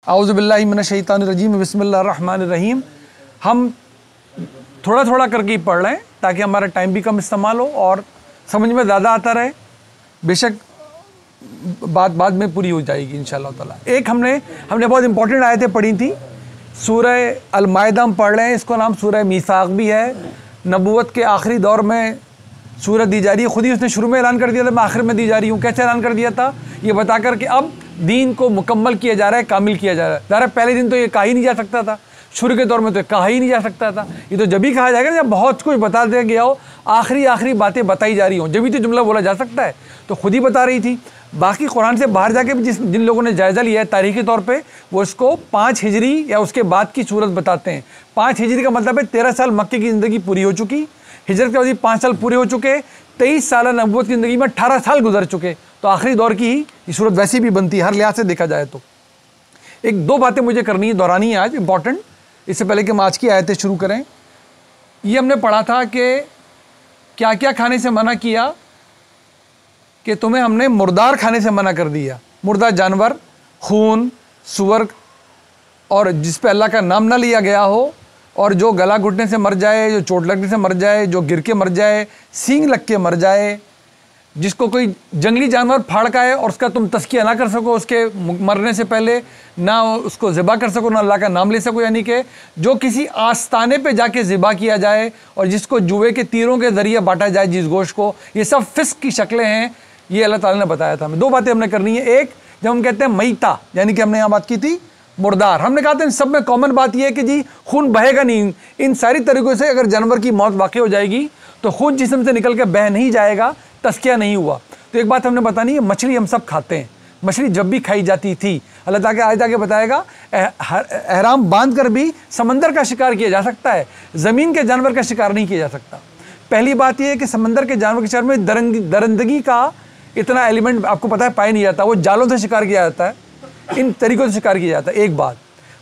औज़ुबिल्लाहि मिनश्शैतानिर्रजीम बिस्मिल्लाहिर्रहमानिर्रहीम। हम थोड़ा थोड़ा करके ही पढ़ रहे हैं ताकि हमारा टाइम भी कम इस्तेमाल हो और समझ में ज़्यादा आता रहे। बेशक बात बाद में पूरी हो जाएगी इंशाअल्लाह ताला। एक हमने बहुत इंपॉर्टेंट आयतें पढ़ी थी। सूरह अल-माइदा हम पढ़ रहे हैं, इसको नाम सूरह मीसाक भी है। नबूवत के आखिरी दौर में सूरत दी जा रही है। खुद ही उसने शुरू में ऐलान कर दिया था मैं आखिर में दी जा रही हूँ। कैसे ऐलान कर दिया था? ये बता कर कि अब दीन को मुकम्मल किया जा रहा है, कामिल किया जा रहा है। ज़रा पहले दिन तो ये कहा ही नहीं जा सकता था, शुरू के दौर में तो कहा ही नहीं जा सकता था। ये तो जब ही कहा जाएगा जब बहुत कुछ बता दिया गया हो, आखिरी बातें बताई जा रही हों, जब ही तो जुमला बोला जा सकता है। तो खुद ही बता रही थी। बाकी कुरान से बाहर जाके भी जिन लोगों ने जायज़ा लिया है तारीख़ी तौर पे, वो इसको 5 हिजरी या उसके बाद की सूरत बताते हैं। 5 हिजरी का मतलब है 13 साल मक्के की ज़िंदगी पूरी हो चुकी, हिजरत के बाद 5 साल पूरे हो चुके, 23 साल नबूवत की ज़िंदगी में 18 साल गुजर चुके। तो आखिरी दौर की ही ये सूरत वैसी भी बनती है हर लिहाज से देखा जाए तो। एक दो बातें मुझे करनी है, दोहरानी है आज इंपॉर्टेंट, इससे पहले कि हम आज की आयतें शुरू करें। ये हमने पढ़ा था कि क्या क्या खाने से मना किया, कि तुम्हें हमने मुर्दार खाने से मना कर दिया। मुर्दा जानवर, खून, सुअर और जिस पे अल्लाह का नाम ना लिया गया हो, और जो गला घुटने से मर जाए, जो चोट लगने से मर जाए, जो गिर के मर जाए, सींग लग के मर जाए, जिसको कोई जंगली जानवर फाड़ का है और उसका तुम तस्किया ना कर सको उसके मरने से पहले, ना उसको ज़िबा कर सको, ना अल्लाह का नाम ले सको। यानी कि जो किसी आस्ताने पे जाके ज़िबा किया जाए और जिसको जुए के तीरों के ज़रिए बांटा जाए जिस गोश्त को, ये सब फिस्क की शक्लें हैं। ये अल्लाह ताला ने बताया था। हमें दो बातें हमने करनी है। एक, जब हम कहते हैं मैता, यानी कि हमने यहाँ बात की थी मुर्दार, हमने कहा था इन सब में कॉमन बात यह है कि जी खून बहेगा नहीं। इन सारी तरीक़ों से अगर जानवर की मौत वाक़ई हो जाएगी तो खून जिस्म से निकल के बह नहीं जाएगा, तस्किया नहीं हुआ। तो एक बात हमने बतानी है, मछली हम सब खाते हैं। मछली जब भी खाई जाती थी, अल्लाह ताला आगे जाके बताएगा, एहराम बांध कर भी समंदर का शिकार किया जा सकता है, ज़मीन के जानवर का शिकार नहीं किया जा सकता। पहली बात यह है कि समंदर के जानवर के शिकार में दरिंदगी का इतना एलिमेंट आपको पता है पाया नहीं जाता। वो जालों से शिकार किया जाता है, इन तरीक़ों से शिकार किया जाता है। एक बात,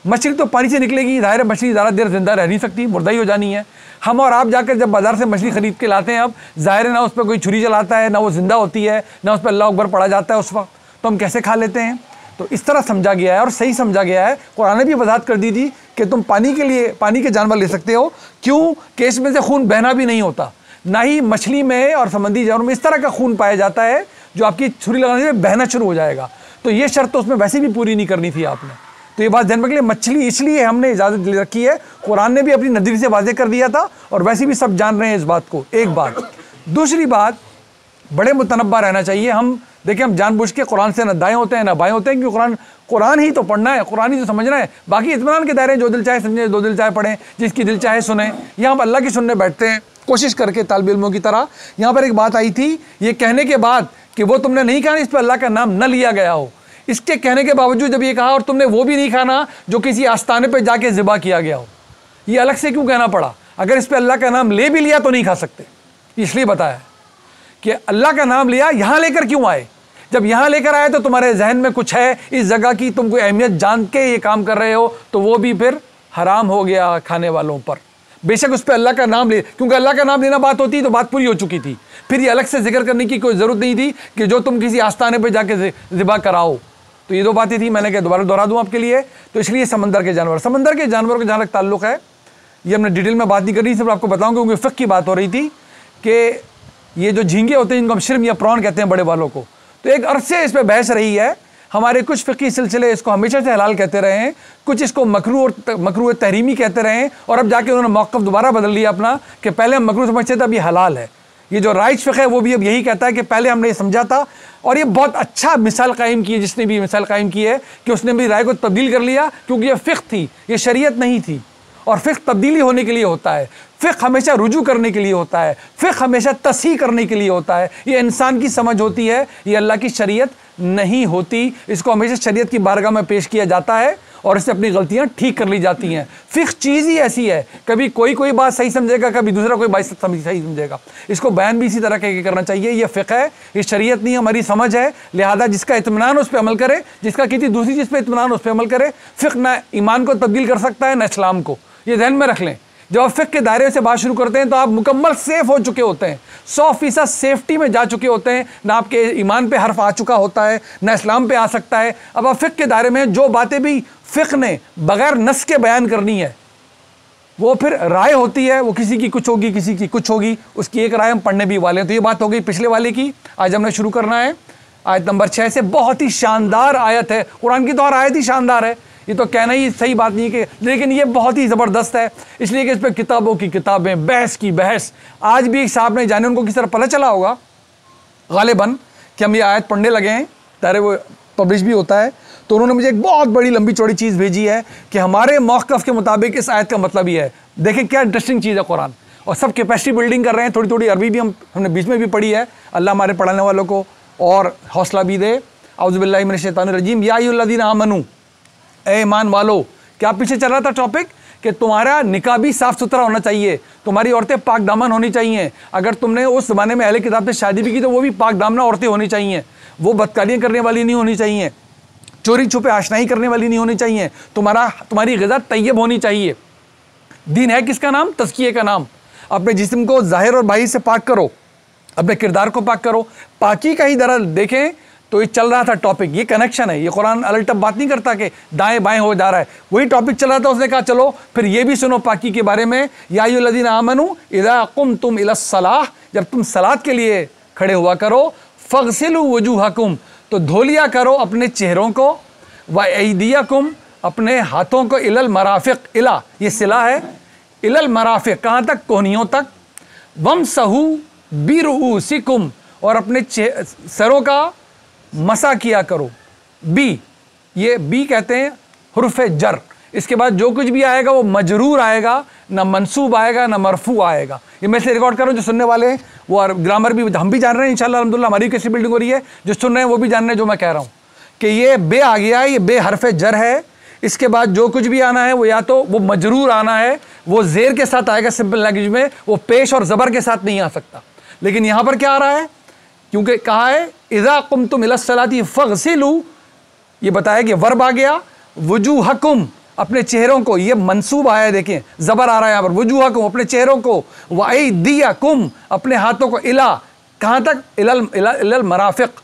मछली तो पानी से निकलेगी, ज़ाहिर है मछली ज़्यादा देर जिंदा रह नहीं सकती, मुर्दा ही हो जानी है। हम और आप जाकर जब बाज़ार से मछली ख़रीद के लाते हैं, अब ज़ाहिर है ना उस पर कोई छुरी चलाता है, ना वो ज़िंदा होती है, ना उस पर अल्लाह अकबर पढ़ा जाता है उस वक्त, तो हम कैसे खा लेते हैं? तो इस तरह समझा गया है और सही समझा गया है। कुरान ने भी वजाहत कर दी थी कि तुम पानी के जानवर ले सकते हो। क्यों? कि इसमें से खून बहना भी नहीं होता, ना ही मछली में और समुद्री जानवर में इस तरह का खून पाया जाता है जो आपकी छुरी लगाने से बहना शुरू हो जाएगा। तो ये शर्त तो उसमें वैसे भी पूरी नहीं करनी थी आपने। तो ये बात ध्यान रखिए, मछली इसलिए हमने इजाज़त ले रखी है, कुरान ने भी अपनी नज़र से वाज़ेह कर दिया था और वैसे भी सब जान रहे हैं इस बात को। एक बात। दूसरी बात, बड़े मुतनब्बा रहना चाहिए। हम देखिए, हम जानबूझ के कुरान से न दाएँ होते हैं ना बाएँ होते हैं, क्योंकि कुरान ही तो पढ़ना है, कुरान ही तो समझना है। बाकी इत्मीनान के दायरे, जो दिल चाहे समझे, जो दिल चाहे पढ़ें, जिसकी दिल चाहे सुने। यहाँ हम अल्लाह की सुनने बैठते हैं कोशिश करके तालिब इल्मों की तरह। यहाँ पर एक बात आई थी, ये कहने के बाद कि वो तुमने नहीं कहा इस पर अल्लाह का नाम न लिया गया हो, इसके कहने के बावजूद जब ये कहा और तुमने वो भी नहीं खाना जो किसी आस्ताने पे जाके ज़िबा किया गया हो, ये अलग से क्यों कहना पड़ा? अगर इस पे अल्लाह का नाम ले भी लिया तो नहीं खा सकते, इसलिए बताया कि अल्लाह का नाम लिया। यहाँ लेकर क्यों आए? जब यहाँ लेकर आए तो तुम्हारे जहन में कुछ है इस जगह की, तुम कोई अहमियत जान के ये काम कर रहे हो, तो वो भी फिर हराम हो गया खाने वालों पर। बेशक उस पर अल्लाह का नाम ले, क्योंकि अल्लाह का नाम लेना बात होती तो बात पूरी हो चुकी थी, फिर ये अलग से जिक्र करने की कोई ज़रूरत नहीं थी कि जो तुम किसी आस्ताने पे जाके ज़िबा कराओ। तो ये दो बातें थी, मैंने कहा दोबारा दोहरा दूँ आपके लिए। तो इसलिए समंदर के जानवरों के जहाँ तक ताल्लुक़ है, ये हमने डिटेल में बात नहीं करी, सिर्फ आपको बताऊँ क्योंकि फ़िक़्ह की बात हो रही थी कि ये जो झींगे होते हैं जिनको हम शिर्म या प्रॉन कहते हैं बड़े वालों को, तो एक अरसे इस पर बहस रही है। हमारे कुछ फ़िक़्ही सिलसिले इसको हमेशा से हलाल कहते रहे हैं, कुछ इसको मकरूह तहरीमी कहते रहे हैं, और अब जाके उन्होंने मौक़िफ़ दोबारा बदल लिया अपना कि पहले हम मकरूह समझते थे, अब ये हलाल है। ये जो राइज फ़िक़्ह है वो भी अब यही कहता है कि पहले हमने ये समझा था, और ये बहुत अच्छा मिसाल कायम की है जिसने भी मिसाल कायम की है कि उसने भी राय को तब्दील कर लिया, क्योंकि ये फ़िक़्ह थी, ये शरीयत नहीं थी। और फ़िक़्ह तब्दीली होने के लिए होता है, फ़िक़्ह हमेशा रुजू करने के लिए होता है, फ़िक़्ह हमेशा तस्हीह करने के लिए होता है। ये इंसान की समझ होती है, ये अल्लाह की शरीयत नहीं होती। इसको हमेशा शरीयत की बारगाह में पेश किया जाता है और इससे अपनी गलतियाँ ठीक कर ली जाती हैं। फ़िक़्ह चीज़ ही ऐसी है, कभी कोई बात सही समझेगा, कभी दूसरा कोई बात सही समझेगा। इसको बयान भी इसी तरह के करना चाहिए। ये फ़िक़्ह है, ये शरीयत नहीं, हमारी समझ है। लिहाजा जिसका इत्मीनान उस पर अमल करे, जिसका किसी दूसरी चीज़ पर इत्मीनान उस पर अमल करे। फ़िक़्ह ना ईमान को तब्दील कर सकता है, ना इस्लाम को, ये ध्यान में रख लें। जब आप फ़िक़्ह के दायरे से बात शुरू करते हैं तो आप मुकम्मल सेफ़ हो चुके होते हैं, 100% सेफ्टी में जा चुके होते हैं। ना आपके ईमान पे हर्फ आ चुका होता है, ना इस्लाम पे आ सकता है। अब आप फ़िक़्ह के दायरे में जो बातें भी फ़िक़्ह ने बग़ैर नस के बयान करनी है, वो फिर राय होती है, वो किसी की कुछ होगी, किसी की कुछ होगी, उसकी एक राय हम पढ़ने भी वाले हैं। तो ये बात हो गई पिछले वाले की। आज हमने शुरू करना है आयत नंबर 6 से। बहुत ही शानदार आयत है, कुरान की तो हर आयत ही शानदार है, ये तो कहना ही सही बात नहीं है कि, लेकिन ये बहुत ही ज़बरदस्त है, इसलिए कि इस पर किताबों की किताबें, बहस की बहस। आज भी एक साहब ने, जाने उनको किस तरह पता चला होगा गालिबन कि हम ये आयत पढ़ने लगे हैं, तारे वो पब्लिश भी होता है, तो उन्होंने मुझे एक बहुत बड़ी लंबी चौड़ी चीज़ भेजी है कि हमारे मौक़िफ़ के मुताबिक इस आयत का मतलब ये है। देखें क्या इंटरेस्टिंग चीज़ है कुरान, और सब कैपेसिटी बिल्डिंग कर रहे हैं। थोड़ी थोड़ी अरबी भी हमने बीच में भी पढ़ी है। अल्लाह हमारे पढ़ाने वालों को और हौसला भी दे। औज़ु बिल्लाहि मिनश शैतानिर रजीम। या अय्युहल्लज़ीना आमनू, ए ईमान वालो। क्या पीछे चल रहा था टॉपिक कि तुम्हारा निकाह भी साफ़ सुथरा होना चाहिए, तुम्हारी औरतें पाक दामन होनी चाहिए। अगर तुमने उस ज़माने में अहले किताब से शादी भी की तो वो भी पाक दामना औरतें होनी चाहिए, वो बदकारियाँ करने वाली नहीं होनी चाहिए, चोरी छुपे आशनाई करने वाली नहीं होनी चाहिए, तुम्हारी ग़िज़ा तैयब होनी चाहिए। दीन है किसका नाम? तज़किये का नाम। अपने जिस्म को ज़ाहिर और बाहिर से पाक करो, अपने किरदार को पाक करो। पाकी का ही दरअसल देखें तो ये चल रहा था टॉपिक, ये कनेक्शन है, ये कुरान अलटब बात नहीं करता कि दाएं बाएं हो जा रहा है, वही टॉपिक चल रहा था। उसने कहा चलो फिर ये भी सुनो पाकी के बारे में। या अय्युहल्लज़ीना आमनू इज़ा कुमतुम इलस्सलाह, जब तुम सलात के लिए खड़े हुआ करो, फ़ग़सिलू वजूहकुम, तो धो लिया करो अपने चेहरों को, व ऐदियकुम, अपने हाथों को, इलल मराफ़िक़, इला ये सिला है, इलल मराफ़िक़ कहाँ तक? कोहनियों तक। वमसहू बिरुऊसिकुम, और अपने सरों का मसा किया करो। बी, ये बी कहते हैं हुर्फ़ जर। इसके बाद जो कुछ भी आएगा वो मजरूर आएगा, ना मंसूब आएगा, ना मरफू आएगा। ये मैं से रिकॉर्ड कर रहा हूँ, जो सुनने वाले हैं वो ग्रामर भी हम भी जान रहे हैं इंशाल्लाह अल्हम्दुलिल्लाह, हमारी कैसी बिल्डिंग हो रही है, जो सुन रहे हैं वो भी जान रहे हैं जो मैं कह रहा हूँ कि ये बे आ गया है, ये बे हरफ जर है। इसके बाद जो कुछ भी आना है वो या तो वो मजरूर आना है, वो जेर के साथ आएगा सिंपल लैंग्वेज में, वो पेश और ज़बर के साथ नहीं आ सकता। लेकिन यहाँ पर क्या आ रहा है? क्योंकि कहा है इज़ा कुमतुम इलस्सलाती फ़ग़सिलू, ये बताया कि वर्ब आ गया। वजूहकुम, अपने चेहरों को, ये मंसूब आया है, देखें ज़बर आ रहा है यहाँ पर। वजूहकुम, अपने चेहरों को, व ऐदियकुम, अपने हाथों को, इला कहाँ तक? इलल मराफ़िक़।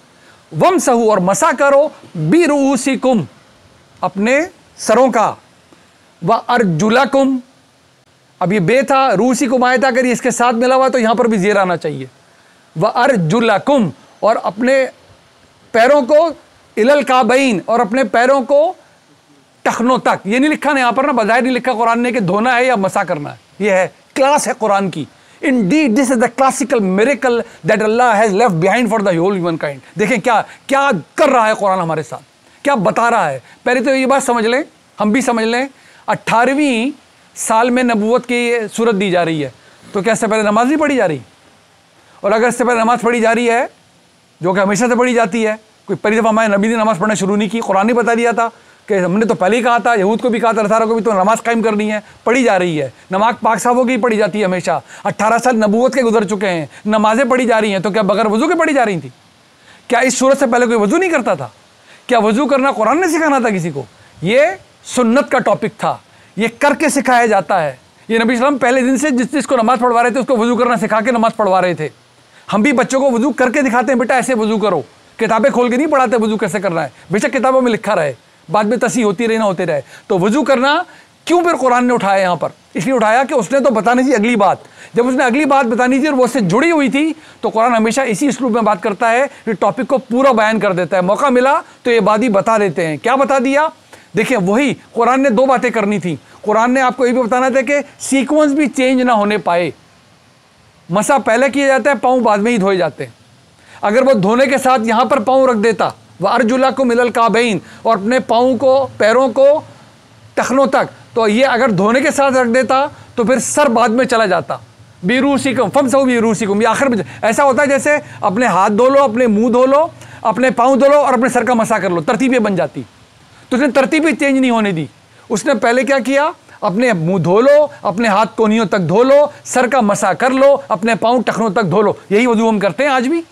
वमसहू, और मसा करो, बिरुऊसिकुम, अपने सरों का, व अर्जुलकुम, अब ये बे था, रूसिकुम आया था, अगर ये इसके साथ मिला हुआ तो यहाँ पर भी ज़ेर आना चाहिए। व अर्जुलकुम, और अपने पैरों को, इलल काबैन, और अपने पैरों को टखनों तक। ये नहीं लिखा ना यहाँ पर, ना बज़ाहिर नहीं लिखा कुरान ने कि धोना है या मसा करना है। ये है क्लास है कुरान की। Indeed, this is the classical miracle that Allah has left behind for the whole humankind. देखें क्या क्या कर रहा है कुरान हमारे साथ, क्या बता रहा है। पहले तो ये बात समझ लें, हम भी समझ लें, 18वीं साल में नबूवत की सूरत दी जा रही है, तो क्या इससे पहले नमाज नहीं पढ़ी जा रही? और अगर इससे पहले नमाज पढ़ी जा रही है, जो कि हमेशा से पढ़ी जाती है, कोई पहली दफ़ा हमारे नबी ने नमाज़ पढ़ना शुरू नहीं की, कुरान ने बता दिया था कि हमने तो पहले ही कहा था, यहूद को भी कहा था, नसारा को भी, तो नमाज कायम करनी है, पढ़ी जा रही है। नमाज पाक साहबों की पढ़ी जाती है हमेशा। 18 साल नबूवत के गुजर चुके हैं, नमाजें पढ़ी जा रही हैं, तो क्या बगैर वज़ू के पढ़ी जा रही थी? क्या इस सूरत से पहले कोई वज़ू नहीं करता था? क्या वज़ू करना कुरान ने सिखाना था किसी को? ये सुन्नत का टॉपिक था, ये करके सिखाया जाता है। ये नबी सल्लल्लाहु अलैहि वसल्लम पहले दिन से जिस जिसको नमाज़ पढ़वा रहे थे उसको वज़ू करना सिखा के नमाज़ पढ़वा रहे थे। हम भी बच्चों को वज़ू करके दिखाते हैं, बेटा ऐसे वज़ू करो। किताबें खोल के नहीं पढ़ाते वज़ू कैसे करना है, बेशक किताबों में लिखा रहे, बाद में तसी होती रहे ना होते रहे। तो वज़ू करना क्यों फिर कुरान ने उठाया यहाँ पर? इसलिए उठाया कि उसने तो बतानी थी अगली बात। जब उसने अगली बात बतानी थी और वो उससे जुड़ी हुई थी, तो कुरान हमेशा इसी उसलूब में बात करता है कि टॉपिक को पूरा बयान कर देता है। मौका मिला तो ये बात ही बता देते हैं। क्या बता दिया? देखिए, वही कुरान ने 2 बातें करनी थी। कुरान ने आपको ये भी बताना था कि सीक्वेंस भी चेंज ना होने पाए। मसा पहले किया जाता है, पाँव बाद में ही धोए जाते हैं। अगर वो धोने के साथ यहाँ पर पाँव रख देता, वह अर्जुलकुम इलल काबैन, और अपने पाँव को, पैरों को टखनों तक, तो ये अगर धोने के साथ रख देता तो फिर सर बाद में चला जाता। बिरूसिकुम फमसहू बिरूसिकुम, ये आखिर में ऐसा होता है जैसे अपने हाथ धो लो, अपने मुंह धो लो, अपने पाँव धो लो और अपने सर का मसा कर लो, तरतीबें बन जाती। तो उसने तरतीब ही चेंज नहीं होने दी। उसने पहले क्या किया? अपने मुंह धो लो, अपने हाथ कोहनियों तक धो लो, सर का मसा कर लो, अपने पाँव टखनों तक धो लो। यही वजू हम करते हैं आज भी।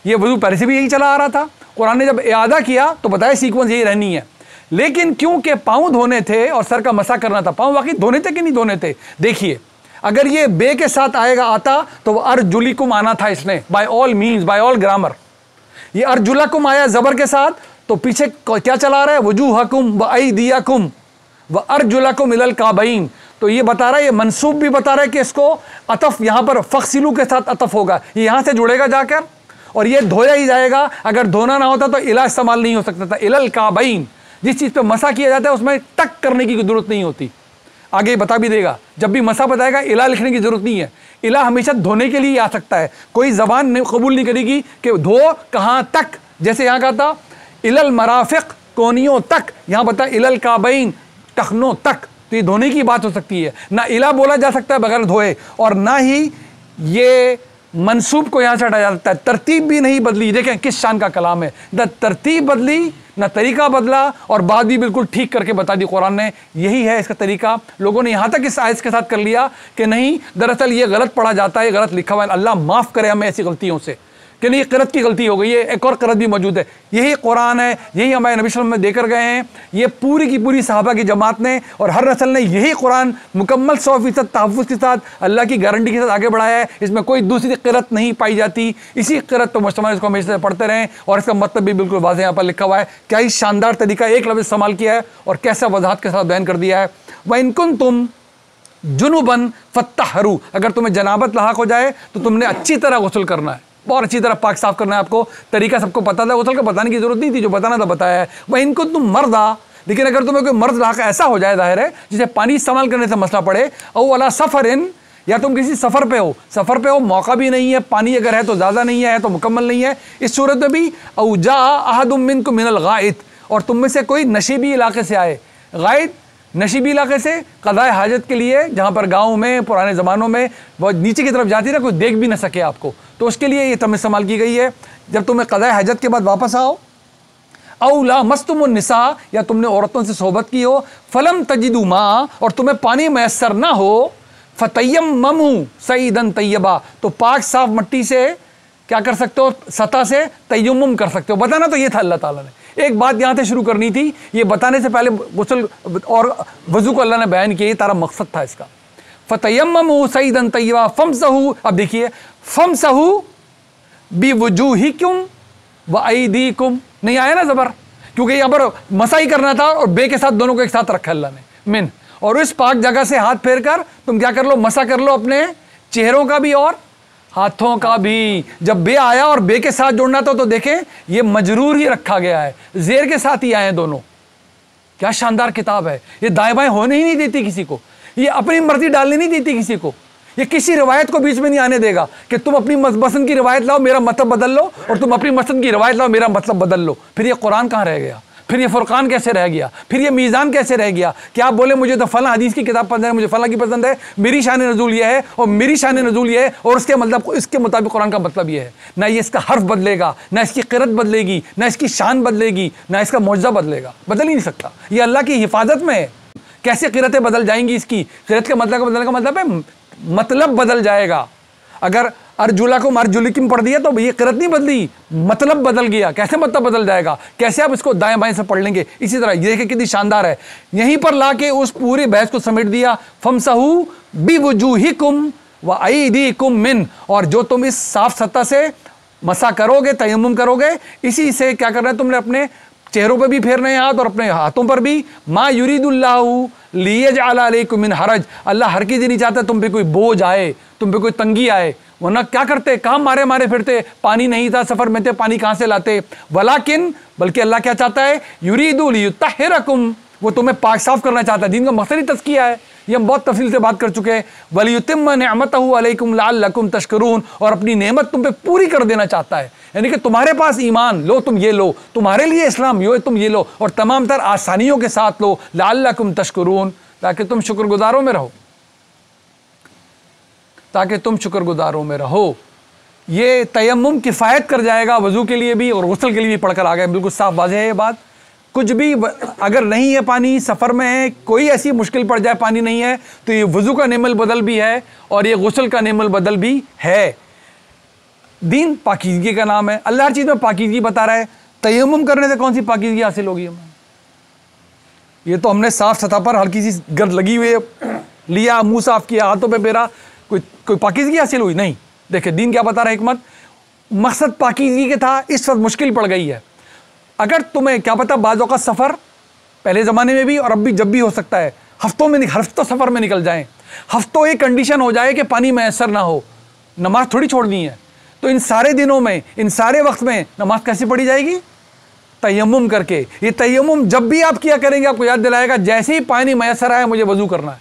ये वजू पहले से भी यही चला आ रहा था। कुरान ने जब इआदा किया तो बताया सीक्वेंस यही रहनी है। लेकिन क्योंकि पाँव धोने थे और सर का मसा करना था, पाँव वाकई धोने थे कि नहीं धोने थे? देखिए, अगर ये बे के साथ आएगा आता तो अर्जुलिकुम आना था इसने, by all means, by all grammar. ये अर्जुलकुम आया ज़बर के साथ, तो पीछे क्या चला रहा है, वजूहकुम व अयदियकुम व अर्जुलकुम इलल काबैन। तो ये बता रहा है, ये मंसूब भी बता रहा है कि इसको अतफ यहां पर फक्सिलू के साथ अतफ होगा, ये यहां से जुड़ेगा जाकर और ये धोया ही जाएगा। अगर धोना ना होता तो इला इस्तेमाल नहीं हो सकता था। इलल काबैन, जिस चीज पे मसा किया जाता है उसमें टक करने की जरूरत नहीं होती। आगे बता भी देगा, जब भी मसा बताएगा इला लिखने की जरूरत नहीं है। इला हमेशा धोने के लिए आ सकता है, कोई जबान कबूल नहीं करेगी कि धो कहां तक। जैसे यहां कहा था इलल मराफिक, कोनियों तक, यहां बता इलल काबैन, टखनों तक। तो ये धोने की बात हो सकती है, ना इला बोला जा सकता है बगैर धोए, और ना ही ये मंसूब को यहां से हटाया जा सकता है। तरतीब भी नहीं बदली, देखें किस शान का कलाम है, न तरतीब बदली ना तरीका बदला, और बात भी बिल्कुल ठीक करके बता दी कुरान ने। यही है इसका तरीका। लोगों ने यहां तक इस आयत के साथ कर लिया कि नहीं, दरअसल ये गलत पढ़ा जाता है, गलत लिखा हुआ है। अल्लाह माफ करे हमें ऐसी गलतियों से कि नहीं, क़िरात की गलती हो गई है। एक और क़िरात भी मौजूद है, यही कुरान है, यही हमारे नबी सल्लल्लाहु अलैहि वसल्लम में देकर गए हैं। ये पूरी की पूरी सहाबा की जमात ने और हर नस्ल ने यही कुरान मुकम्मल 100% तहफ़्फ़ुज़ के साथ, अल्लाह की गारंटी के साथ आगे बढ़ाया है। इसमें कोई दूसरी क़िरात नहीं पाई जाती। इसी क़िरात तो मुस्लिम इसको हमेशा पढ़ते रहें, और इसका मतलब भी बिल्कुल वाज़ेह यहाँ पर लिखा हुआ है। क्या ही शानदार तरीका, एक लफ्ज़ इस्तेमाल किया है और कैसा वज़ाहत के साथ बयान कर दिया है। व इन कुंतुम जुनुबन फत्तहरू, अगर तुम्हें जनाबत लाहक हो जाए तो तुमने अच्छी तरह गुस्ल करना है, बहुत अच्छी तरह पाक साफ करना है। आपको तरीका सबको पता था, गुस्ल का बताने की जरूरत नहीं थी, जो बताना था बताया है। वह इनको तुम मर्दा, लेकिन अगर तुम्हें कोई मर्द लाहक ऐसा हो जाए, जाहिर है जिसे पानी इस्तेमाल करने से मसला पड़े, और अला सफ़रिन, या तुम किसी सफ़र पे हो, सफ़र पे हो, मौका भी नहीं है, पानी अगर है तो ज़्यादा नहीं है तो मुकम्मल नहीं है, इस सूरत में भी औ जा अहदुम मिनकुम मिनल गाइत, और तुम में से कोई नशीबी इलाके से आए। गाइत नशीबी इलाके से क़ज़ाए हाजत के लिए, जहाँ पर गाँव में पुराने ज़मानों में बहुत नीचे की तरफ जाती ना, कोई देख भी ना सके आपको, तो उसके लिए ये तम इस्तेमाल की गई है। जब तुम्हें क़ज़ाए हाजत के बाद वापस आओ, औला मस्तुमुन निसा, या तुमने औरतों से सोहबत की हो, फलम तजिदु मा, और तुम्हें पानी मैसर ना हो, फतयम्ममू सईदन तय्यबा, तो पाक साफ मट्टी से क्या कर सकते हो, सतह से तयम्मुम कर सकते हो। बताना तो ये था अल्लाह ताला ने। एक बात यहाँ से शुरू करनी थी, ये बताने से पहले गुस्ल और वज़ू को अल्लाह ने बयान किया, तारा मकसद था इसका। फतयम्ममू सईदन तय्यबा फमसहू, अब देखिए फमसहू बिवुजूहिकुम व अयदीकुम, नहीं आया ना ज़बर, क्योंकि यहाँ पर मसाई करना था और बे के साथ दोनों को एक साथ रखा अल्लाह ने, मिन, और इस पाक जगह से हाथ फेर कर तुम क्या कर लो, मसा कर लो अपने चेहरों का भी और हाथों का भी। जब बे आया और बे के साथ जोड़ना था तो देखें ये मजरूर ही रखा गया है, जेर के साथ ही आए हैं दोनों। क्या शानदार किताब है, ये दाएं बाएं होने ही नहीं देती किसी को, ये अपनी मर्जी डालने नहीं देती किसी को, ये किसी रिवायत को बीच में नहीं आने देगा कि तुम अपनी पसंद की रिवायत लाओ मेरा मतलब बदल लो, और तुम अपनी पसंद की रिवायत लाओ मेरा मतलब बदल लो। फिर ये कुरान कहाँ रह गया, फिर ये फुरकान कैसे रह गया, फिर ये मीज़ान कैसे रह गया? क्या आप बोले मुझे तो फला हदीस की किताब पसंद है, मुझे फला की पसंद है, मेरी शान नज़ूल ये है और मेरी शान नज़ूल ये है, और उसके मतलब इसके मुताबिक कुरान का मतलब ये है। ना ये इसका हर्फ बदलेगा, ना इसकी क़िरत बदलेगी, ना इसकी शान बदलेगी, ना इसका मौजज़ा बदलेगा, बदल ही नहीं सकता। ये अल्लाह की हिफाजत में है। कैसे क़िरतें बदल जाएंगी, इसकी क़िरत के मतलब बदलने का मतलब है मतलब बदल जाएगा। अगर अर्जुला को अर्जुलिकिम पढ़ दिया तो ये क़िरत नहीं बदली, मतलब बदल गया। कैसे मतलब बदल जाएगा, कैसे आप इसको दाएं बाएं से पढ़ लेंगे? इसी तरह ये देखिए कितनी शानदार है, यहीं पर लाके उस पूरी बहस को समेट दिया। फमसहू बिवुजूहिकुम व अयदीकुम मिन, और जो तुम इस साफ सतह से मसा करोगे, तयम्मुम करोगे, इसी से क्या करना है तुमने, अपने चेहरों पे भी फेरने हाथ और अपने हाथों पर भी। मा युरीदुल्लाहु लियजअल अलैकुम मिन हरज, अल्लाह हर चीज़ नहीं चाहता तुम पे कोई बोझ आए, तुम पे कोई तंगी आए, वरना क्या करते, कहाँ मारे मारे फिरते, पानी नहीं था सफ़र में थे, पानी कहाँ से लाते। वलाकिन, बल्कि अल्लाह क्या चाहता है, युरीदु लियुत्तहिरकुम, वो तुम्हें पाक साफ करना चाहता है। दीन का मकसद ही तज़किया है, ये हम बहुत तफसील से बात कर चुके हैं। वलियुतिम्म निअमतहु अलैकुम लअल्लकुम तशकुरून, और अपनी नेमत तुम पे पूरी कर देना चाहता है। यानी कि तुम्हारे पास ईमान लो, तुम ये लो, तुम्हारे लिए इस्लाम यो तुम ये लो, और तमाम तर आसानियों के साथ लो, लअल्लकुम तशकुरून, ताकि तुम शुक्रगुजारों में रहो, ताकि तुम शुक्रगुजारों में रहो। ये तयम्मुम किफ़ायत कर जाएगा वज़ू के लिए भी और गुस्ल के लिए भी। पढ़कर आ गए, बिल्कुल साफ वाज़ेह है ये बात। कुछ भी अगर नहीं है, पानी सफ़र में है, कोई ऐसी मुश्किल पड़ जाए, पानी नहीं है, तो ये वज़ू का नेमल बदल भी है और ये गुस्ल का नेमल बदल भी है। दीन पाकीज़गी का नाम है, अल्लाह हर चीज़ में पाकीज़गी बता रहा है। तयम्मुम करने से कौन सी पाकीज़गी हासिल होगी हमें? ये तो हमने साफ सतह पर हल्की सी गर्द लगी हुई है, लिया, मुँह साफ़ किया, हाथों पे फेरा, कोई पाकीज़गी हासिल हुई? नहीं। देखिए दीन क्या बता रहा है, हिकमत, मकसद पाकीज़गी के था, इस वक्त मुश्किल पड़ गई है। अगर तुम्हें क्या पता बाज़ों का सफ़र पहले ज़माने में भी और अब भी जब भी हो सकता है, हफ्तों सफ़र में निकल जाएं, हफ्तों एक कंडीशन हो जाए कि पानी मैसर ना हो, नमाज थोड़ी छोड़नी है। तो इन सारे दिनों में, इन सारे वक्त में नमाज कैसी पढ़ी जाएगी? तयम्मुम करके। ये तयम्मुम जब भी आप किया करेंगे आपको याद दिलाएगा जैसे ही पानी मैसर आए मुझे वजू करना है,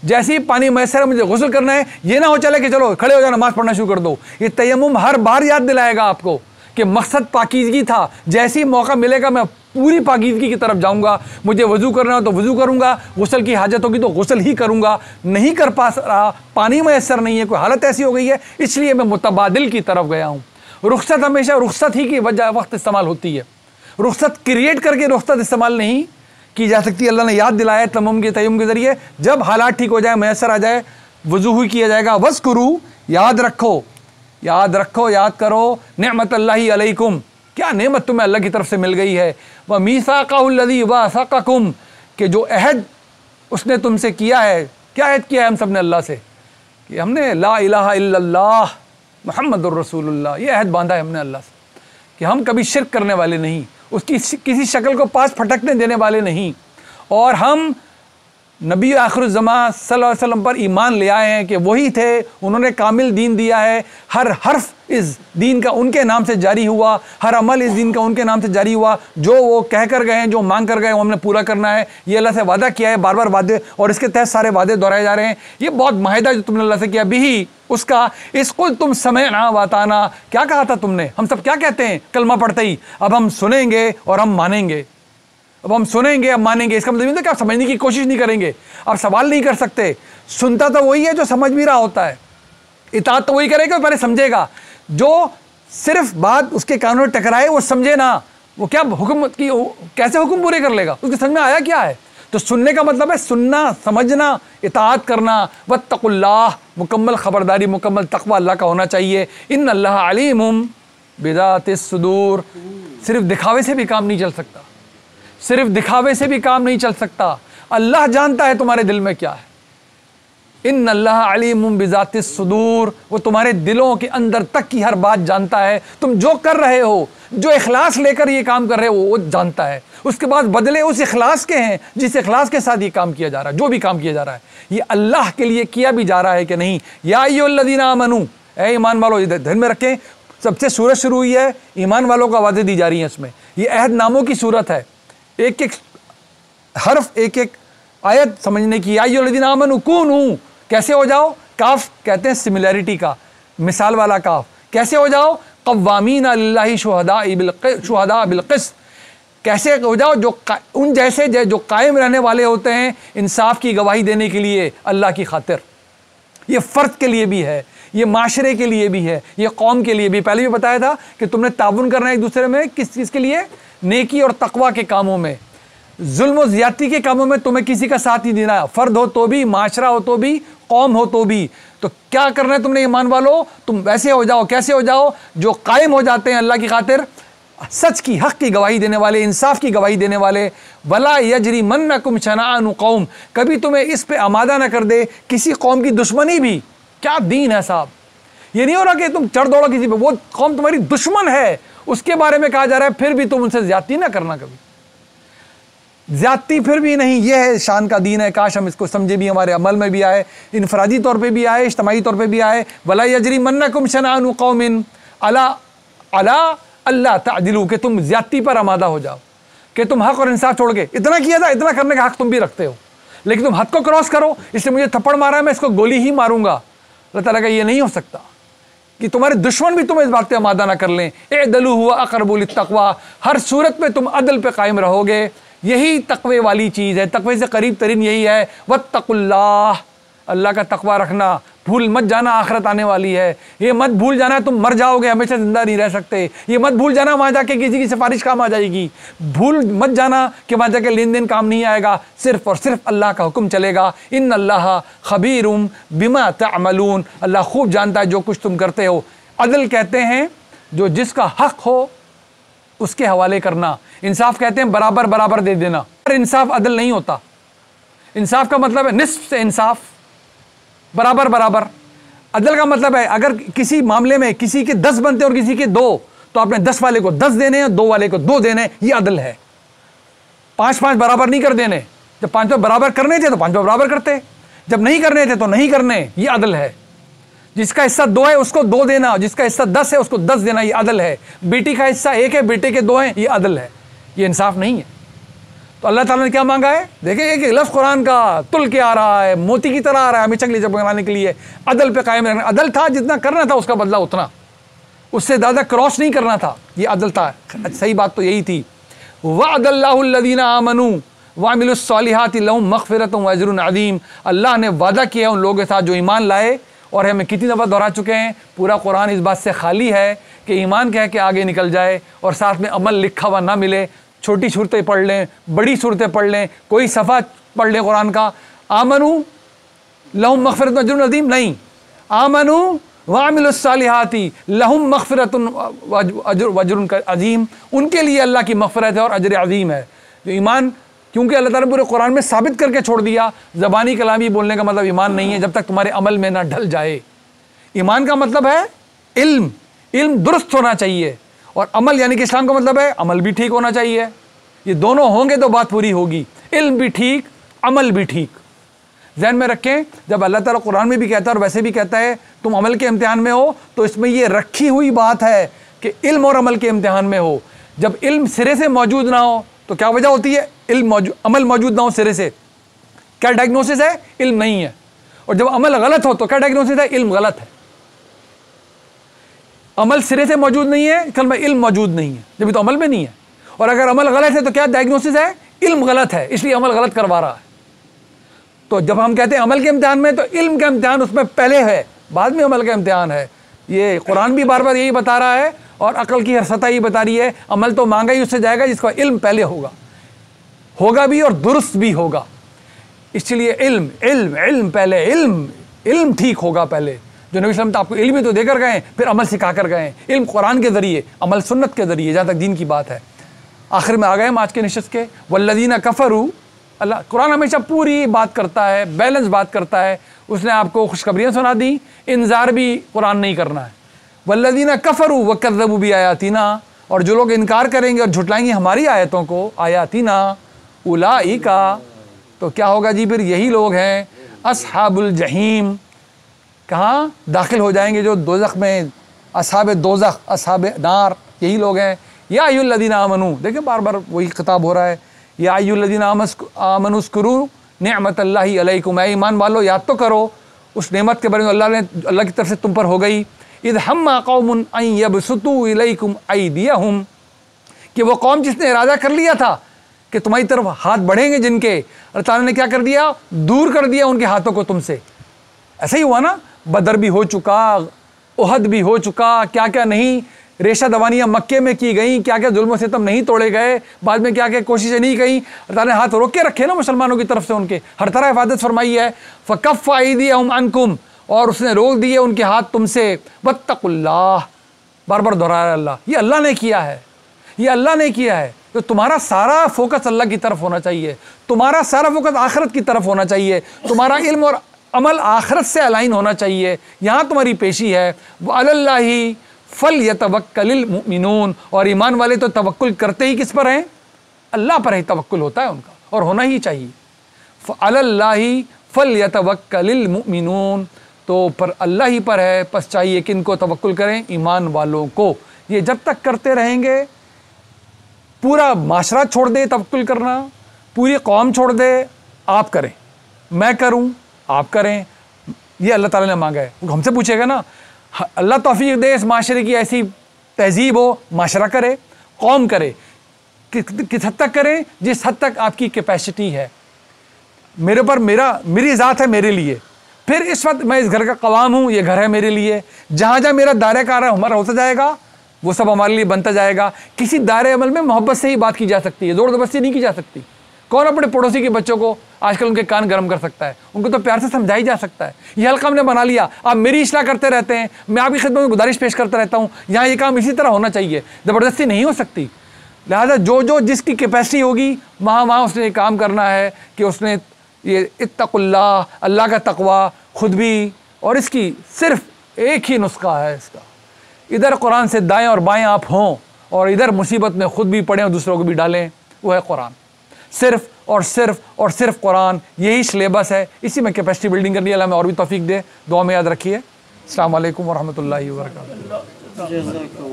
जैसे ही पानी मैसर है मुझे गुस्ल करना है। ये ना हो चले कि चलो खड़े हो जाओ नमाज पढ़ना शुरू कर दो। ये तयम्मुम हर बार याद दिलाएगा आपको कि मकसद पाकीज़गी था। जैसे ही मौका मिलेगा मैं पूरी पाकीज़गी की तरफ जाऊंगा। मुझे वज़ू करना हो तो वज़ू करूंगा, गुस्ल की हाजत होगी तो गुस्ल ही करूंगा। नहीं कर पा रहा, पानी मैसर नहीं है, कोई हालत ऐसी हो गई है, इसलिए मैं मुतबादिल की तरफ गया हूँ। रुख्सत हमेशा रुख्सत ही की वजह वक्त इस्तेमाल होती है, रुख्सत क्रिएट करके रुख्सत इस्तेमाल नहीं की जा सकती। अल्लाह ने याद दिलाया तयम्मुम के ज़रिए, जब हालात ठीक हो जाए, मैसर आ जाए, वज़ू ही किया जाएगा। वज़्कुरू, याद रखो, याद रखो, याद करो नेमतुल्लाहि अलैकुम, क्या नेमत तुम्हें अल्लाह की तरफ से मिल गई है। व मीसाक़हुल्लज़ी वासक़कुम, कि जो अहद उसने तुमसे किया है। क्या अहद किया है हम सब ने अल्लाह से? कि हमने ला इलाहा इल्लल्लाह मुहम्मदुर रसूलुल्लाह, ये अहद बांधा है हमने अल्लाह से कि हम कभी शिरक करने वाले नहीं, उसकी किसी शक्ल को पास फटकने देने वाले नहीं, और हम नबी आखिरुज़्ज़मा सल्लल्लाहु अलैहि वसल्लम पर ईमान ले आए हैं कि वही थे, उन्होंने कामिल दीन दिया है। हर हर्फ इस दीन का उनके नाम से जारी हुआ, हर अमल इस दीन का उनके नाम से जारी हुआ। जो वो कह कर गए हैं, जो मांग कर गए वो हमने पूरा करना है। ये अल्लाह से वादा किया है, बार बार वादे, और इसके तहत सारे वादे दोहराए जा रहे हैं। ये बहुत माहिदा जो तुमने अल्लाह से किया भी उसका, इसको तुम समअना व अताना, क्या कहा था तुमने? हम सब क्या कहते हैं कलमा पढ़ते ही? अब हम सुनेंगे और हम मानेंगे, अब हम सुनेंगे अब मानेंगे। इसका मतलब कि आप समझने की कोशिश नहीं करेंगे, आप सवाल नहीं कर सकते। सुनता तो वही है जो समझ भी रहा होता है, इताअत तो वही करेगा पहले समझेगा। जो सिर्फ बात उसके कानों में टकराए वो समझे ना, वो क्या हुक्म की, कैसे हुक्म पूरे कर लेगा? उसके समझ में आया क्या है? तो सुनने का मतलब है सुनना, समझना, इताअत करना। वत्तकुल्लाह, मुकम्मल खबरदारी, मुकम्मल तक़वा अल्लाह का होना चाहिए। इन्नल्लाह अलीमुम बिज़ातिस सुदूर। सिर्फ दिखावे से भी काम नहीं चल सकता, सिर्फ दिखावे से भी काम नहीं चल सकता। अल्लाह जानता है तुम्हारे दिल में क्या है। इन्नल्लाह अलीमुम बिज़ातिस सुदूर, वो तुम्हारे दिलों के अंदर तक की हर बात जानता है। तुम जो कर रहे हो, जो इखलास लेकर ये काम कर रहे हो, वो जानता है। उसके बाद बदले उस इखलास के हैं जिस इखलास के साथ ये काम किया जा रहा है। जो भी काम किया जा रहा है ये अल्लाह के लिए किया भी जा रहा है कि नहीं। या अय्युहल्लज़ीना आमनू, ऐ ईमान वालों, इधर ध्यान में रखें, सबसे सूरत शुरू हुई है, ईमान वालों को आवाज़ें दी जा रही हैं इसमें। ये अहद नामों की सूरत है, एक एक हर्फ, एक एक आयत समझने की। या अय्युहल्लज़ीना आमनू कूनू, कैसे हो जाओ? काफ कहते हैं सिमिलैरिटी का, मिसाल वाला काफ। कैसे हो जाओ? क़व्वामीना लिल्लाहि शुहदा बिल क़िस्त, कैसे हो जाओ? जो उन जैसे जो कायम रहने वाले होते हैं इंसाफ की गवाही देने के लिए अल्लाह की खातिर। ये फ़र्द के लिए भी है, ये माशरे के लिए भी है, ये कौम के लिए भी। पहले भी बताया था कि तुमने ताउन करना है एक दूसरे में, किस चीज़ के लिए? नेकी और तकवा के कामों में। जुल्म और ज़्यादती के कामों में तुम्हें किसी का साथ नहीं देना, फ़र्द हो तो भी, माशरा हो तो भी, कौम हो तो भी। तो क्या करना है तुमने ईमान वालों? तुम वैसे हो जाओ, कैसे हो जाओ? जो कायम हो जाते हैं अल्लाह की खातिर, सच की, हक़ की गवाही देने वाले, इंसाफ की गवाही देने वाले। वला यजरिमन्नकुम शनआनु कौम, कभी तुम्हें इस पे आमादा न कर दे किसी कौम की दुश्मनी भी। क्या दीन है साहब? ये नहीं हो रहा कि तुम चढ़ दौड़ो किसी पे, वो कौम तुम्हारी दुश्मन है, उसके बारे में कहा जा रहा है, फिर भी तुम उनसे ज़्यादती ना करना। कभी ज़्यादती फिर भी नहीं। ये है शान का दीन है। काश हम इसको समझे भी, हमारे अमल में भी आए, इनफरादी तौर पे भी आए, इज्तिमाई तौर पे भी आए। वला यजरिमन्नकुम शनआनु कौमिन अला अल्लाह तादिलू, कि तुम ज़्यादती पर आमादा हो जाओ, कि तुम हक़ और इंसाफ छोड़ के, इतना किया था, इतना करने का हक़ तुम भी रखते हो, लेकिन तुम हद को क्रॉस करो, इसलिए मुझे थप्पड़ मारा है, मैं इसको गोली ही मारूंगा। अल्लाह ताला का ये नहीं हो सकता कि तुम्हारे दुश्मन भी तुम्हें इस बात पे आमादा ना कर लें। एदलू हुआ अक़रबु लित्तक़वा, हर सूरत में तुम अदल पे कायम रहोगे। यही तकवे वाली चीज़ है, तकवे से करीब तरीन यही है। वत्तकुल्लाह, अल्लाह का तकवा रखना। भूल मत जाना आखिरत आने वाली है। ये मत भूल जाना तुम मर जाओगे, हमेशा जिंदा नहीं रह सकते। ये मत भूल जाना वहाँ जाके किसी की सिफारिश काम आ जाएगी। भूल मत जाना कि वहाँ जाके लेन देन काम नहीं आएगा, सिर्फ और सिर्फ अल्लाह का हुक्म चलेगा। इन्नल्लाह खबीरुम बिमा तअमलून, अल्लाह खूब जानता है जो कुछ तुम करते हो। अदल कहते हैं जो जिसका हक हो उसके हवाले करना। इंसाफ कहते हैं बराबर बराबर दे देना, पर इंसाफ अदल नहीं होता। इंसाफ का मतलब है निस्फ से इंसाफ, बराबर बराबर। अदल का मतलब है अगर किसी मामले में किसी के 10 बनते और किसी के 2, तो आपने 10 वाले को 10 देने हैं, 2 वाले को 2 देने हैं, ये अदल है। 5-5 बराबर नहीं कर देने। जब 5 बराबर करने थे तो 5 बराबर करते, जब नहीं करने थे तो नहीं करने, ये अदल है। जिसका हिस्सा 2 है उसको 2 देना, जिसका हिस्सा 10 है उसको 10 देना, ये अदल है। बेटी का हिस्सा 1 है, बेटे के 2 हैं, ये अदल है, ये इंसाफ नहीं है। तो अल्लाह ताला ने क्या मांगा है? देखिए एक लफ्ज़ कुरान का तुल के आ रहा है, मोती की तरह आ रहा है हमेशा के लिए, जब बनाने के लिए अदल पे कायम रहना। अदल था जितना करना था उसका बदला उतना, उससे ज़्यादा क्रॉस नहीं करना था, ये अदल था। सही बात तो यही थी। वअदल्लाहु अल्लज़ीना आमनू वअमिलुस सालिहाति लहुम मग़फ़िरतुन व अज्रुन अज़ीम। अल्लाह ने वादा किया उन लोगों के साथ जो ईमान लाए, और हमें कितनी दफ़ा दोहरा चुके हैं, पूरा कुरान इस बात से खाली है कि ईमान कह के आगे निकल जाए और साथ में अमल लिखा हुआ ना मिले। छोटी सूरतें पढ़ लें, बड़ी सूरतें पढ़ लें, कोई सफ़ा पढ़ लें कुरान का, आमनू लहुम मग़फ़िरतुन व अज्रुन अज़ीम नहीं, आमनू वअमिलुस सालिहाति लहुम मग़फ़िरतुन व अज्रुन अज़ीम, उनके लिए अल्लाह की मग़फ़िरत है और अजर अज़ीम है। जो ईमान, क्योंकि अल्लाह ताला ने पूरे कुरान में साबित करके छोड़ दिया, ज़बानी कलामी बोलने का मतलब ईमान नहीं है जब तक तुम्हारे अमल में ना ढल जाए। ईमान का मतलब है इल्म, इल्म दुरुस्त होना चाहिए, और अमल यानी कि इस्लाम का मतलब है अमल भी ठीक होना चाहिए। ये दोनों होंगे तो बात पूरी होगी, इल्म भी ठीक, अमल भी ठीक। ज़हन में रखें, जब अल्लाह ताला कुरान में भी कहता है और वैसे भी कहता है तुम अमल के इम्तिहान में हो, तो इसमें ये रखी हुई बात है कि इल्म और अमल के इम्तिहान में हो। जब इल्म सिरे से मौजूद ना हो तो क्या वजह होती है? अमल मौजूद ना हो सिरे से, क्या डायग्नोसिस है? इल्म नहीं है। और जब अमल गलत हो तो क्या डायग्नोसिस है? इल्म गलत है। अमल सिरे से मौजूद नहीं है, कल में इल्म मौजूद नहीं है, जब तो अमल में नहीं है। और अगर अमल गलत है तो क्या डायग्नोसिस है? इल्म गलत है, इसलिए अमल गलत करवा रहा है। तो जब हम कहते हैं अमल के इम्तिहान में, तो इल्म का इम्तिहान उसमें पहले है, बाद में अमल का इम्तिहान है। ये कुरान भी बार बार यही बता रहा है और अकल की हर सतह यही बता रही है, अमल तो मांगा ही उससे जाएगा जिसका इल्म पहले होगा भी और दुरुस्त भी होगा। इसलिए इल्म इल्म इल्म पहले, इल्म ठीक होगा पहले। जो नबी सल्लल्लाहु अलैहि वसल्लम आपको इल्म तो देकर गए, फिर अमल सिखा कर गए। इल्म कुरान के ज़रिए, अमल सुन्नत के ज़रिए, जहाँ तक दीन की बात है। आखिर में आ गए हम आज के निशस्त के, वल्लज़ीना कफ़रू। अल्लाह कुरान हमेशा पूरी बात करता है, बैलेंस बात करता है। उसने आपको खुशखबरियाँ सुना दी, इंतज़ार भी कुरान नहीं करना है। वल्लज़ीना कफ़रू वकज़्ज़बू बिआयातिना, और जो लोग इनकार करेंगे और झुटलाएंगे हमारी आयतों को, आयातिना उलाइका, तो क्या होगा जी? फिर यही लोग हैं अस्हाबुल जहीम। कहाँ दाखिल हो जाएंगे? जो दोज़ख में, अस्हाब दोज़ख, अस्हाब नार, यही लोग हैं। या अय्युहल्लज़ीना आमनू, देखिए बार बार वही खिताब हो रहा है, या अय्युहल्लज़ीना आमनू उज़्कुरू निअमतल्लाहि अलैकुम, ऐ ईमान वालो याद तो करो उस नेमत के बारे में अल्लाह की तरफ से तुम पर हो गई। इज़ हम्मा कौमुन अन यबसुतू इलैकुम अयदियहुम, कि वो कौम जिसने इरादा कर लिया था कि तुम्हारी तरफ हाथ बढ़ेंगे जिनके, अल्लाह ताला ने क्या कर दिया? दूर कर दिया उनके हाथों को तुमसे। ऐसा ही हुआ ना, बदर भी हो चुका, उहद भी हो चुका, क्या क्या नहीं रेशा दवानियाँ मक्के में की गई, क्या क्या जुल्म सितम नहीं तोड़े गए, बाद में क्या क्या कोशिशें नहीं गई। अल्लाह ने हाथ रोक के रखे ना मुसलमानों की तरफ से, उनके हर तरह हिफाजत फरमाई है। फ़कफ़ अयदियहुम अन्कुम, और उसने रोक दिए उनके हाथ तुमसे। वत्तकुल्लाह, बार बार दोहराया अल्लाह, ये अल्लाह ने किया है, ये अल्लाह ने किया है। तो तुम्हारा सारा फोकस अल्लाह की तरफ होना चाहिए, तुम्हारा सारा फोकस आखिरत की तरफ होना चाहिए, तुम्हारा इल्म और अमल आखिरत से अलाइन होना चाहिए। यहाँ तुम्हारी पेशी है। वअलल्लाहि फलयतवक्कलिल मुमिनून, और ईमान वाले तो तवक्कुल करते ही किस पर हैं? अल्लाह पर ही तवक्कुल होता है उनका, और होना ही चाहिए। फअलल्लाहि फलयतवक्कलिल मुमिनून, तो पर अल्लाह ही पर है, बस चाहिए किन को तवक्कुल करें? ईमान वालों को। ये जब तक करते रहेंगे, पूरा माशरा छोड़ दे तवक्कुल करना, पूरी कौम छोड़ दे, आप करें, मैं करूं, आप करें, ये अल्लाह ताला ने मांगा है। हमसे पूछेगा ना, अल्लाह तौफीक दे इस माशरे की ऐसी तहजीब हो, माशरा करे, कौम करे, किस हद तक करें? जिस हद तक आपकी कैपेसिटी है। मेरे पर मेरी ज़ात है मेरे लिए, फिर इस वक्त मैं इस घर का कवाम हूँ, ये घर है मेरे लिए। जहाँ जहाँ मेरा दायरा कार हमारा होता जाएगा, वो सब हमारे लिए बनता जाएगा। किसी दायरे अमल में मोहब्बत से ही बात की जा सकती है, ज़ोर ज़बरदस्ती नहीं की जा सकती। कौन अपने पड़ोसी के बच्चों को आजकल उनके कान गर्म कर सकता है? उनको तो प्यार से समझाई जा सकता है। ये हल्का हमने बना लिया, आप मेरी इस्लाह करते रहते हैं, मैं आपकी खिदमत में गुजारिश पेश करता रहता हूँ। यहाँ ये काम इसी तरह होना चाहिए, ज़बरदस्ती नहीं हो सकती। लिहाजा जो जिसकी कैपेसिटी होगी, वहाँ उसने काम करना है कि उसने ये इत्तकुल्लाह, अल्लाह का तकवा खुद भी, और इसकी सिर्फ एक ही नुस्खा है इसका, इधर कुरान से दाएं और बाएं आप हों और इधर मुसीबत में खुद भी पढ़ें और दूसरों को भी डालें, वो है कुरान। सिर्फ और सिर्फ और सिर्फ कुरान, यही सिलेबस है। इसी में कैपेसिटी बिल्डिंग करनी है। अल्लाह हमें और भी तौफीक दे। दुआ में याद रखिए। अस्सलाम वालेकुम व रहमतुल्लाहि व बरकातहू।